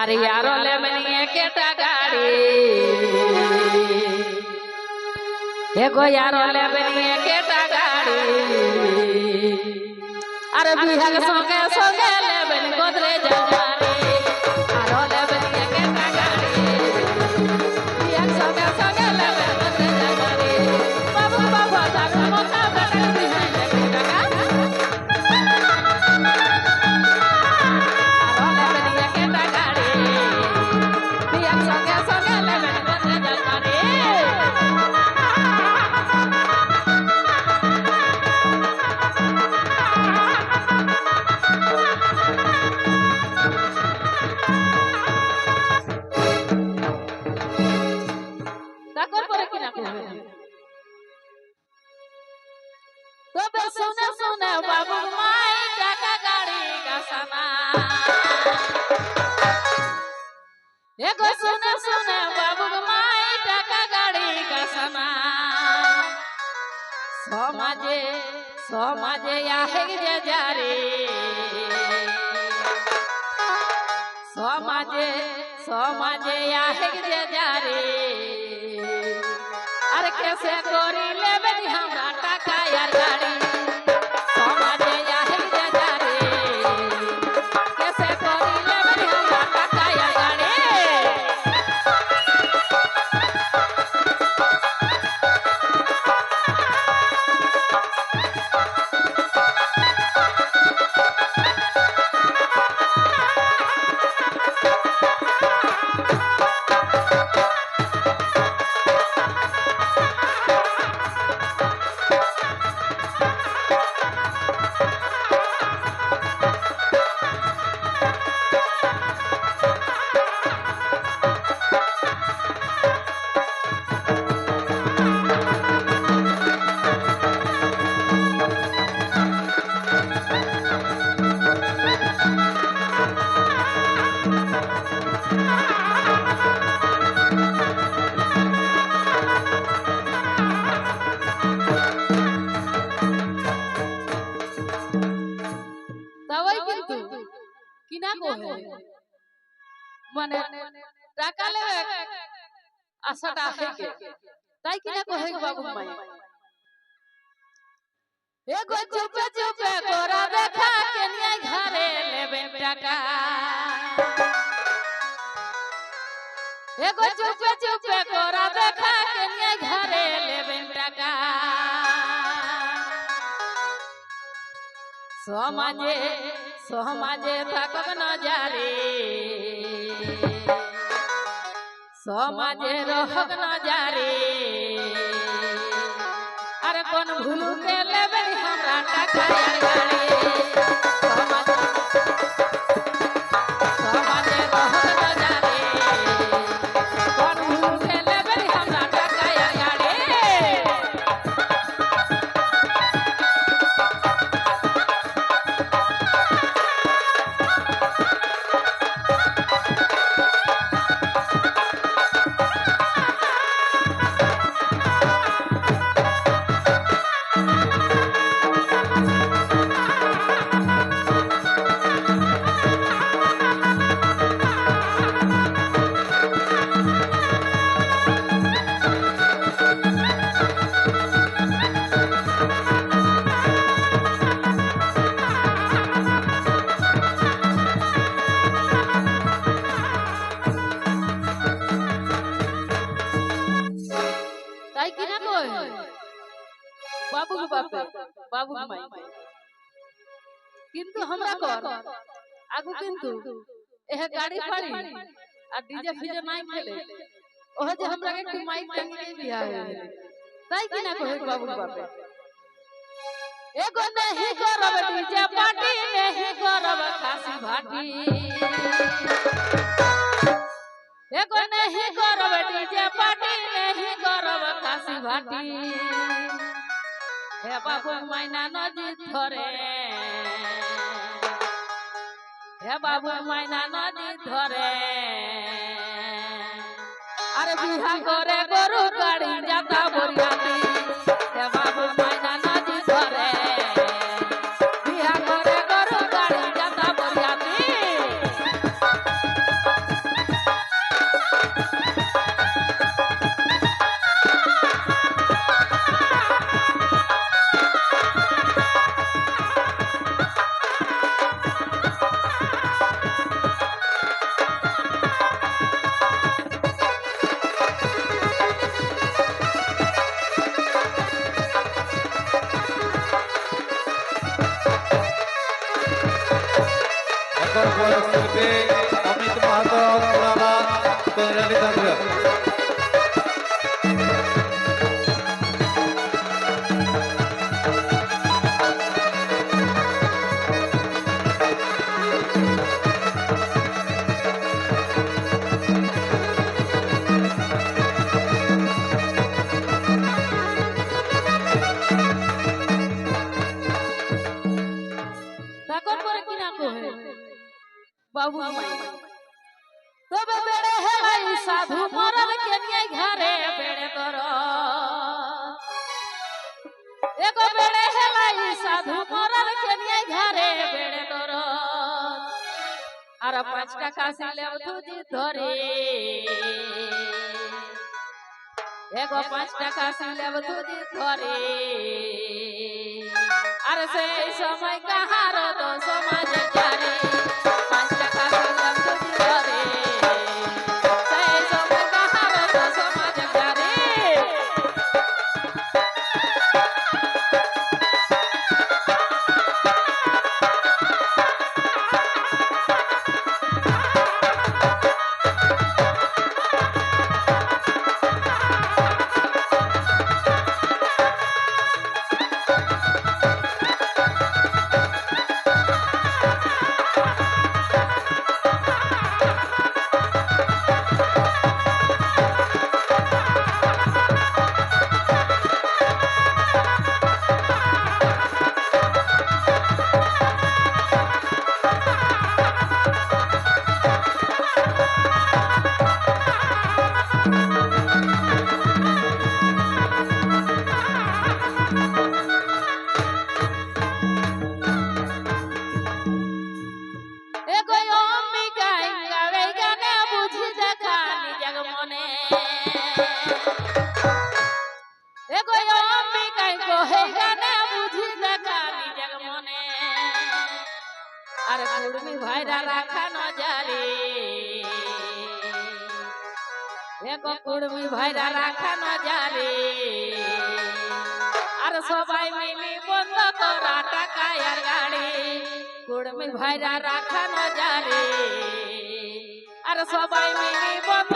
अरे यारो ले बनिए केटा गाड़ी एगो यारो ले बनिए केटा गाड़ी अरे बिहाग संगे संगे ले बन गोदरेज गाड़ी यारो ले बनिए केटा गाड़ी बिहाग संगे संगे ले बन गोदरेज गाड़ी बाबू बाबू दाग मोटा बेटा बिहाग केटा गाड़ी यारो ले बनिए केटा गाड़ी बिहाग संगे संगे ले बन गोदरेज गाड़ी सुने सुने बाबू माई टाका गाड़ी का सामान एगो सुने सुने बाबू माई टाका गाड़ी का सामान समाजे समाजे आहे जे जारे समाजे समाजे आहे जे जारे अरे कैसे गोरी लेबे हमरा टाका यार गाड़ी माने टाका लेवे आशाटा है के ताई किना को है बाबू माई एगो चुपे चुपे गोरा देखा केनिया घरे लेबे टाका एगो चुपे चुपे गोरा देखा केनिया घरे लेबे टाका समाजे समाजे थकब न जारे समाजे रहब न जारे अरे कौन भूलू के लेबे हमरा टाका यार गाड़ी समाजे रहब न जारे कौन भूलू के लेबे हमरा टाका यार गाड़ी बाबू बाप बाबू माई किंतु हमरा कर आगु किंतु एह गाड़ी फाड़ी आ डीजे फीजे नहीं खेले ओह जे हमरा के माइक टांगी के बियाह है ताई किना को बाबू बाप एगो नहीं करब डीजे पार्टी नहीं करब खासी भाटी एगो नहीं करब डीजे पार्टी नहीं करब खासी भाटी हे बाबू मायना नदी धरे हे बाबू मायना नदी धरे अरे बिहा करे गरु गाड़ी जाता बोरियाती हे बाबू मायना नदी धरे बिहा करे गरु गाड़ी जाता बोरियाती কর্পোরেট শিল্পী অমিত মাহাতো পুরানা তৈরি থাকবে। তাকর পরে কি না কহে বাবু মাই তবে বেড়ে হেলাই সাধু মরল কে নিয়ে ঘরে বেড়ে তোর এগো বেড়ে হেলাই সাধু মরল কে নিয়ে ঘরে বেড়ে তোর আর 5 টাকা সিলেব তুজি ধরে এগো 5 টাকা সিলেব তুজি ধরে আর সেই সময় কাহার তো সমাজ জারে 5 টাকা সিলেব তুজি ধরে সেই সময় কাহার তো সমাজ জারে এগো অম্বিকা গাবে গানে বুঝি দেখা নিজগ মনে এগো অম্বিকা কহে গানে বুঝি দেখা নিজগ মনে আর কুড়মি ভাইরা রাখা নজারে এগো কুড়মি ভাইরা রাখা নজারে আর সবাই মিলি বন্ধ করা টাকা আর গাড়ি কুড়মি ভাইরা রাখা নজারে আর সবাই মিলি বন্ধ